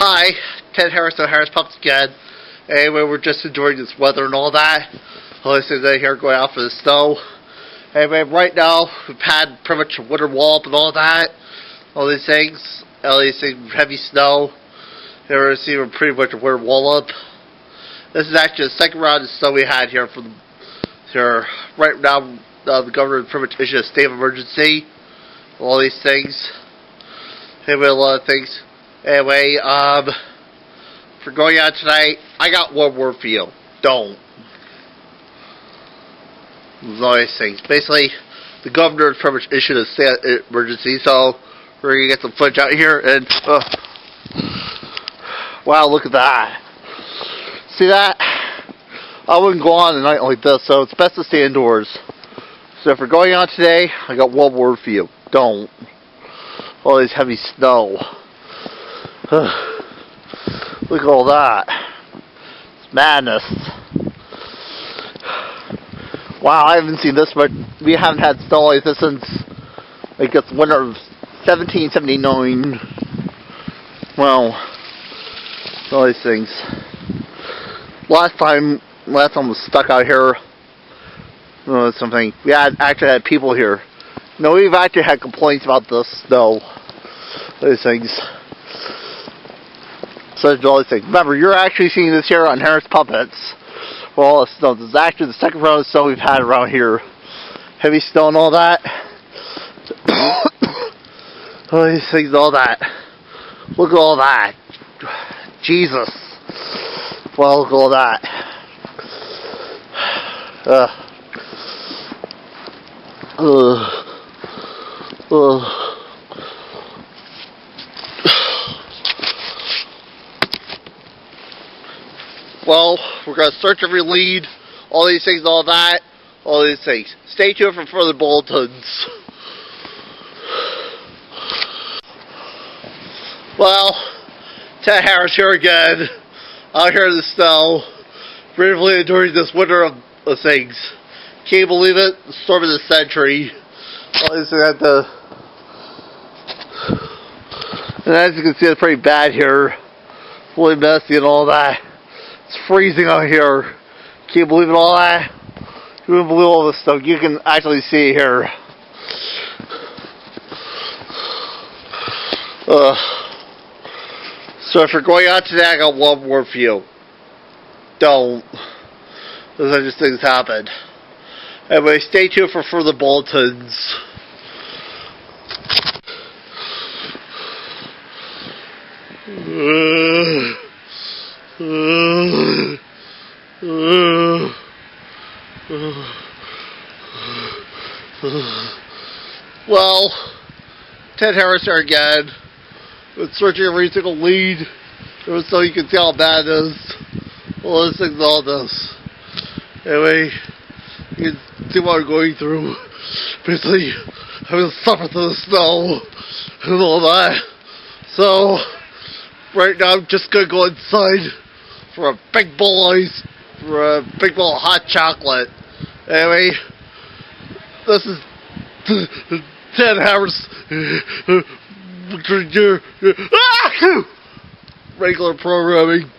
Hi, Ted Harris of Harris Pups again. Anyway, we're just enjoying this weather and all that. All these things out here going out for the snow. Anyway, right now, we've had pretty much a winter wall and all that. All these things, heavy snow. We're seeing pretty much a winter wall up. This is actually the second round of snow we had here right now. The governor pretty much issued a state of emergency. All these things. Anyway, a lot of things. Anyway, for going out tonight, I got one word for you. Don't. All these things. Basically, the governor pretty much issued a state of emergency, so we're going to get some footage out here, and, wow, look at that. See that? I wouldn't go on a night like this, so it's best to stay indoors. So if we're going out today, I got one word for you. Don't. All this heavy snow. Look at all that. It's madness. Wow, I haven't seen this much. We haven't had snow like this since, I guess, winter of 1779. Well, all these things. Last time was stuck out here. Something. We actually had people here. No, we've actually had complaints about the snow. These things. Such all these things. Remember, you're actually seeing this here on Harris Puppets. For all the snow. This is actually the second round of snow we've had around here. Heavy snow and all that. All these things, all that. Look at all that. Jesus. Well, look at all that. Well, we're going to search every lead, all these things, all that, all these things. Stay tuned for further bulletins. Well, Ted Harris here again, out here in the snow, bravely enduring this winter of things. Can't believe it, the storm of the century. All these things and as you can see, it's pretty bad here. Fully messy and all that. It's freezing out here. Can't believe it, all that. You wouldn't believe all this stuff. You can actually see it here. So if you're going out today, I got one word for you. Don't. Those are just things happen. Anyway, stay tuned for further bulletins. Well, Ted Harris here again. With searching every single lead, so you can see how bad it is. All this things, all this. Anyway, you can see what I'm going through. Basically, having to suffer through the snow and all that. So, right now I'm just gonna go inside for a big bowl of ice, for a big bowl of hot chocolate. Anyway, this is Ted Harris regular programming.